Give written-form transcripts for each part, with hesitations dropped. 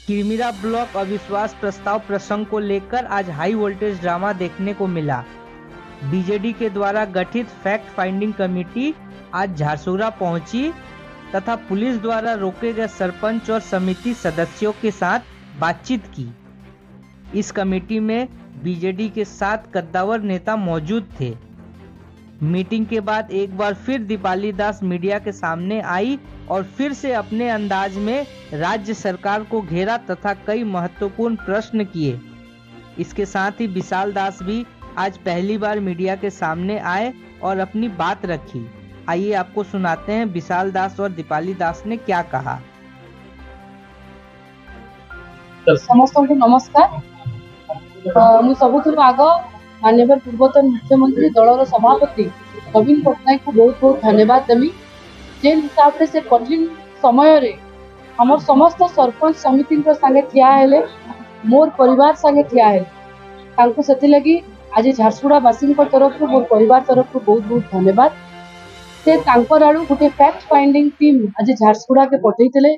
Kirmira block अविश्वास प्रस्ताव प्रसंग को लेकर आज हाई वोल्टेज ड्रामा देखने को मिला। बीजेडी के द्वारा गठित फैक्ट फाइंडिंग कमेटी आज झारसुगड़ा पहुंची तथा पुलिस द्वारा रोके गए सरपंच और समिति सदस्यों के साथ बातचीत की। इस कमेटी में बीजेडी के 7 कद्दावर नेता मौजूद थे। मीटिंग के बाद एक बार फिर दीपाली दास मीडिया के सामने आई और फिर से अपने अंदाज में राज्य सरकार को घेरा तथा कई महत्वपूर्ण प्रश्न किए। इसके साथ ही विशाल दास भी आज पहली बार मीडिया के सामने आए और अपनी बात रखी। आइए आपको सुनाते हैं विशाल दास और दीपाली दास ने क्या कहा। समस्त को नमस्कार। सबुठ आग माननीय पूर्वतन मुख्यमंत्री दलर सभापति नवीन पट्टनायक को बहुत बहुत धन्यवाद देवी। जे हिसाब से से कठिन समय रे हमर समस्त सरपंच समिति संगे ठिया हेले, मोर परिवार संगे ठिया हेले, तांको सेति लगी आज झारसुगड़ा वासी तरफ मोर परिवार तरफ बहुत बहुत धन्यवाद। से तांकर आड़ू गोटे फैक्ट फाइंडिंग टीम आज झारसुगड़ा के पठेइतले।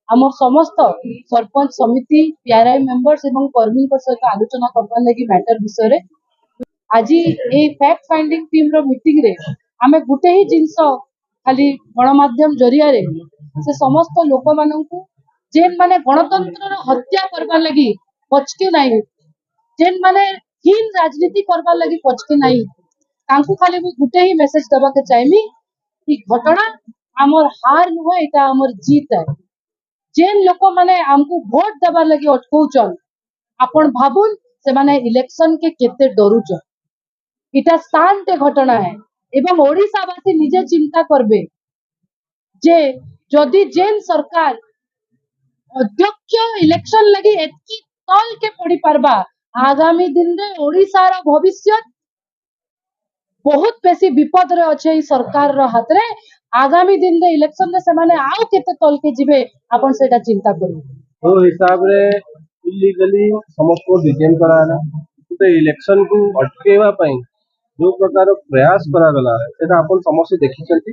आमर समस्त सरपंच समिति पीआरआई मेंबर्स एवं कर्मी सहित आलोचना करने लगी मैटर विषय रे। आज ये फैक्ट फाइंडिंग टीम रो मीटिंग रे आमे गुटे ही जिंस खाली गणमाध्यम जरिया रे से समस्त लोक माननकु जेन माने गणतंत्र रो हत्या करबा लगी पचके नाही, जेन माने हीन राजनीति करबा लगी पचके नाही, तांकु खाली गुटे ही मेसेज दबा के चाहमी कि घटना आमर हार नुहे, एटा आमर जीत है। जेन लोक माने हमको वोट दबा लगी अटकाउचन, आपण भाबुन से माने इलेक्शन के केते डरुचन। इटा शांत घटना है एवं ओडिशावासी निजे चिंता करबे जे जदि जेन सरकार अध्यक्ष इलेक्शन लगी एतकी तल के पड़ी पारबा, आगामी दिन रे ओडिशा रो भविष्य बहुत बेसी विपद रे अच्छे सरकार रो हाथ रे। आगामी दिन रे इलेक्शन रे से माने आउ केते तल के जिवे, आपण सेटा चिंता करू। तो हिसाब रे इलीगली समस्त को डिटेन कराना तो इलेक्शन को अटकेवा पई जो प्रकार प्रयास करा गला सेटा अपन समस्त देखि चलती।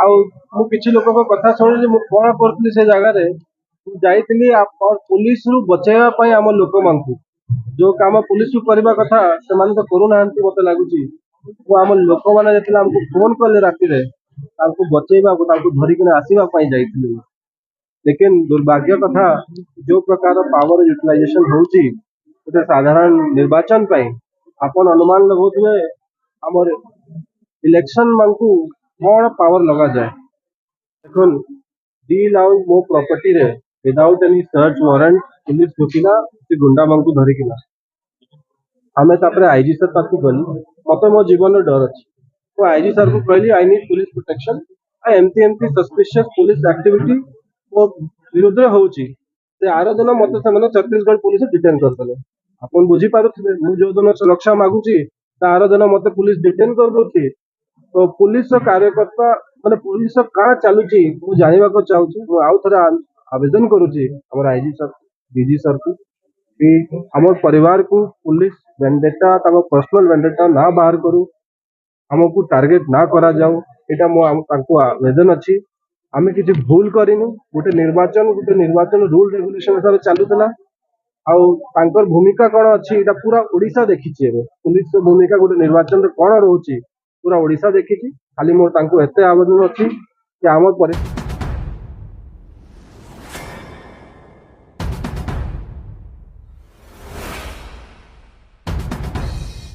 आ मु किछि लोक को कथा सुनि मु कोन करथली से जगह रे जाइतली और पुलिस रु बचेवा पई हम लोक मानकु जो काम पुलिस रु करबा कथा से मान तो करू नांती मते लागुची। वो हम लोक माने जेतला हमको फोन करले राती रे तांको बचेबा को तांको धरि के आसीबा पई जाइतली। लेकिन दुर्भाग्य कथा जो प्रकार पावर यूटिलाइजेशन होउची एटा साधारण निर्वाचन पई अपन अनुमान लगौथुए हमर इलेक्शन मानकु कोन पावर लगा जाए। देखुन डील आउट मो प्रॉपर्टी रे without any search warrant police ढुकिना से गुंडा मानकु धरिकिना हमें तापरे आईजी सर पाखु गली मते मो जीवन डर अछि। तो आईजी सर को कहली आई नीड पुलिस प्रोटेक्शन। आ एमती सस्पिशियस पुलिस एक्टिविटी वो विरुद्ध होउची से आरो दिन मते से माने छत्तीसगढ़ पुलिस डिटेन करतले। अपन बुझी पारुथिबे मु जो दिन सुरक्षा मागुची तार दिन मते पुलिस डिटेन कर दोची। तो पुलिस कार्यकर्ता माने पुलिस का चालुची मु जानिबा को चाहूची। मु आउ थरा आवेदन करूची हमर आईजी सर डीजी सर को कि हमर परिवार को पुलिस वेंडेटा ताको पर्सनल वेंडेटा ना बाहर करू, हमको टारगेट ना करा जाऊ। एटा मो ताको आवेदन अछि। आमे किछि भूल करिनु, गोटे निर्वाचन रूल रेगुलेशन हिसाब चालुतला। आउ तांकर भूमिका कौन अच्छी एटा पूरा ओडिशा देखिछि। एबे पुलिस भूमिका गोटे निर्वाचन रे कौन रहउछि पूरा ओडिशा देखिछि। खाली मोर तांको एते आवेदन अछि कि हमर